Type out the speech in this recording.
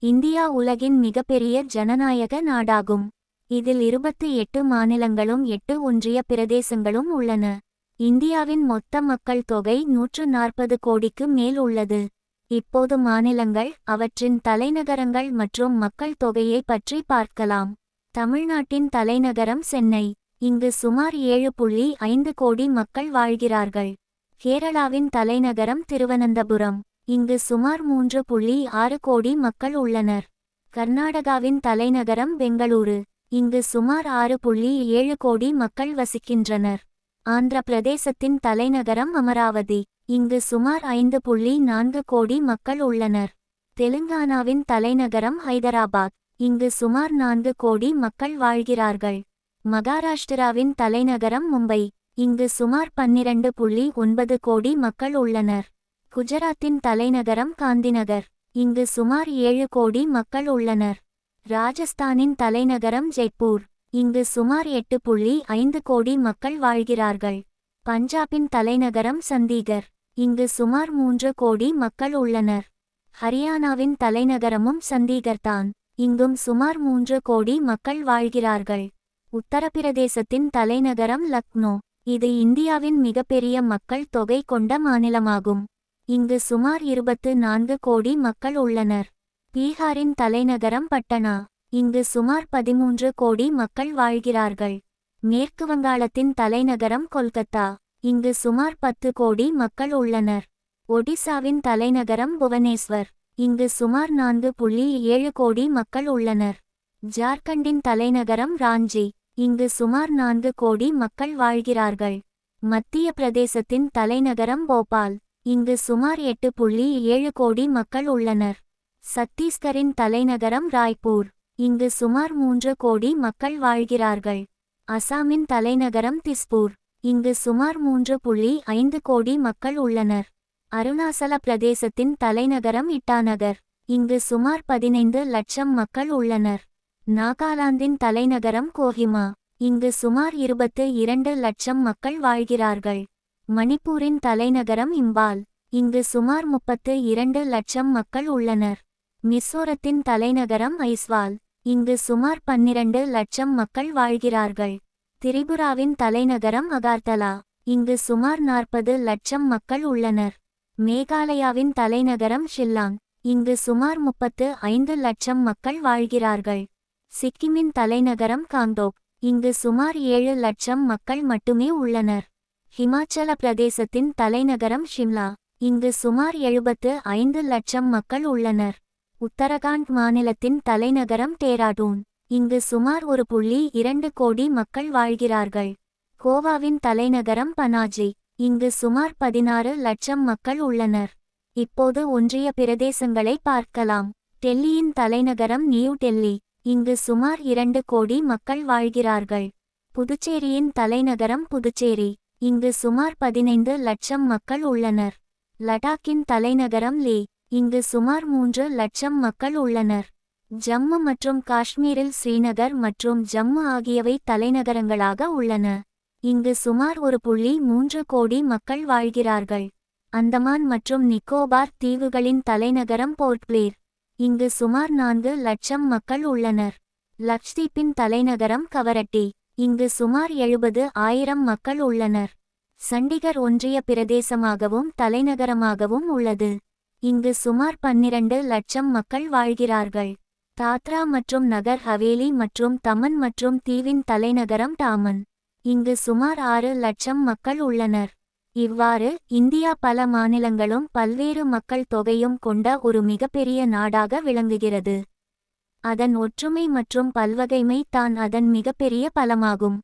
India உலகின் மிகப்பெரிய ஜனநாயக நாடாகும். இதில் 28 மாநிலங்களும் 8 ஒன்றிய பிரதேசங்களும் உள்ளன. இந்தியாவின் மொத்த மக்கள் தொகை 140 கோடிக்கு மேல் உள்ளது. இப்போது மாநிலங்கள், அவற்றின் தலைநகரங்கள் மற்றும் மக்கள் தொகையை பற்றி பார்க்கலாம். தமிழ்நாட்டின் தலைநகரம் சென்னை. இங்கு சுமார் 7.5 கோடி மக்கள் வாழ்கிறார்கள். கேரளாவின் தலைநகரம் திருவனந்தபுரம். இங்கு சுமார் 3.6 கோடி மக்கள் உள்ளனர். கர்நாடகாவின் தலைநகரம் பெங்களூரு. இங்கு சுமார் 6.7 கோடி மக்கள் வசிக்கின்றனர். ஆந்திர பிரதேசத்தின் தலைநகரம் அமராவதி. இங்கு சுமார் 5.4 கோடி மக்கள் உள்ளனர். தெலுங்கானாவின் தலைநகரம் ஹைதராபாத். இங்கு சுமார் 4 கோடி மக்கள் வாழ்கிறார்கள். மகாராஷ்டிராவின் தலைநகரம் மும்பை. இங்கு சுமார் 12.9 கோடி மக்கள் உள்ளனர். குஜராத்தின் தலைநகரம் காந்திநகர். இங்கு சுமார் 7 கோடி மக்கள் உள்ளனர். ராஜஸ்தானின் தலைநகரம் ஜெய்ப்பூர். இங்கு சுமார் 8.5 கோடி மக்கள் வாழ்கிறார்கள். பஞ்சாபின் தலைநகரம் சண்டிகர். இங்கு சுமார் 3 கோடி மக்கள் உள்ளனர். ஹரியானாவின் தலைநகரமும் சண்டிகர்தான். இங்கும் சுமார் 3 கோடி மக்கள் வாழ்கிறார்கள். உத்தரப்பிரதேசத்தின் தலைநகரம் லக்னோ. இது இந்தியாவின் மிகப்பெரிய மக்கள் தொகை கொண்ட மாநிலமாகும். இங்கு சுமார் 24 கோடி மக்கள் உள்ளனர். பீகாரின் தலைநகரம் பட்டனா. இங்கு சுமார் 13 கோடி மக்கள் வாழ்கிறார்கள். மேற்கு வங்காளத்தின் தலைநகரம் கொல்கத்தா. இங்கு சுமார் 10 கோடி மக்கள் உள்ளனர். ஒடிசாவின் தலைநகரம் புவனேஸ்வர். இங்கு சுமார் 4.7 கோடி மக்கள் உள்ளனர். ஜார்க்கண்டின் தலைநகரம் ராஞ்சி. இங்கு சுமார் 4 கோடி மக்கள் வாழ்கிறார்கள். மத்திய பிரதேசத்தின் தலைநகரம் போபால். இங்கு சுமார் 8.7 கோடி மக்கள் உள்ளனர். சத்தீஸ்கரின் தலைநகரம் ராய்ப்பூர். இங்கு சுமார் 3 கோடி மக்கள் வாழ்கிறார்கள். அசாமின் தலைநகரம் திஸ்பூர். இங்கு சுமார் 3.5 கோடி மக்கள் உள்ளனர். அருணாசல பிரதேசத்தின் தலைநகரம் இட்டாநகர். இங்கு சுமார் 15 லட்சம் மக்கள் உள்ளனர். நாகாலாந்தின் தலைநகரம் கோஹிமா. இங்கு சுமார் 22 லட்சம் மக்கள் வாழ்கிறார்கள். மணிப்பூரின் தலைநகரம் இம்பால். இங்கு சுமார் 32 லட்சம் மக்கள் உள்ளனர். மிசோரத்தின் தலைநகரம் ஐஸ்வால். இங்கு சுமார் 12 லட்சம் மக்கள் வாழ்கிறார்கள். திரிபுராவின் தலைநகரம் அகார்தலா. இங்கு சுமார் 40 லட்சம் மக்கள் உள்ளனர். மேகாலயாவின் தலைநகரம் ஷில்லாங். இங்கு சுமார் 35 லட்சம் மக்கள் வாழ்கிறார்கள். சிக்கிமின் தலைநகரம் காங்டோக். இங்கு சுமார் 7 லட்சம் மக்கள் மட்டுமே உள்ளனர். ஹிமாச்சல பிரதேசத்தின் தலைநகரம் ஷிம்லா. இங்கு சுமார் 75 லட்சம் மக்கள் உள்ளனர். உத்தரகாண்ட் மாநிலத்தின் தலைநகரம் டேராடூன். இங்கு சுமார் 1.2 கோடி மக்கள் வாழ்கிறார்கள். கோவாவின் தலைநகரம் பனாஜி. இங்கு சுமார் 16 லட்சம் மக்கள் உள்ளனர். இப்போது ஒன்றிய பிரதேசங்களை பார்க்கலாம். டெல்லியின் தலைநகரம் நியூ டெல்லி. இங்கு சுமார் 2 கோடி மக்கள் வாழ்கிறார்கள். புதுச்சேரியின் தலைநகரம் புதுச்சேரி. இங்கு சுமார் 15 லட்சம் மக்கள் உள்ளனர். லடாக்கின் தலைநகரம் லே. இங்கு சுமார் 3 லட்சம் மக்கள் உள்ளனர். ஜம்மு மற்றும் காஷ்மீரில் ஸ்ரீநகர் மற்றும் ஜம்மு ஆகியவை தலைநகரங்களாக உள்ளன. இங்கு சுமார் 1.3 கோடி மக்கள் வாழ்கிறார்கள். அந்தமான் மற்றும் நிக்கோபார் தீவுகளின் தலைநகரம் போர்ட் பிளேர். இங்கு சுமார் 4 லட்சம் மக்கள் உள்ளனர். லக்ஷ்தீப்பின் தலைநகரம் கவரட்டி. இங்கு சுமார் 70,000 மக்கள் உள்ளனர். சண்டிகர் ஒன்றிய பிரதேசமாகவும் தலைநகரமாகவும் உள்ளது. இங்கு சுமார் 12 லட்சம் மக்கள் வாழ்கிறார்கள். தாத்ரா மற்றும் நகர் ஹவேலி மற்றும் தமன் மற்றும் தீவின் தலைநகரம் டாமன். இங்கு சுமார் 6 லட்சம் மக்கள் உள்ளனர். இவ்வாறு இந்தியா பல மாநிலங்களும் பல்வேறு மக்கள் தொகையும் கொண்ட ஒரு மிகப்பெரிய நாடாக விளங்குகிறது. அதன் ஒற்றுமை மற்றும் பல்வகைமை தான் அதன் மிகப்பெரிய பலமாகும்.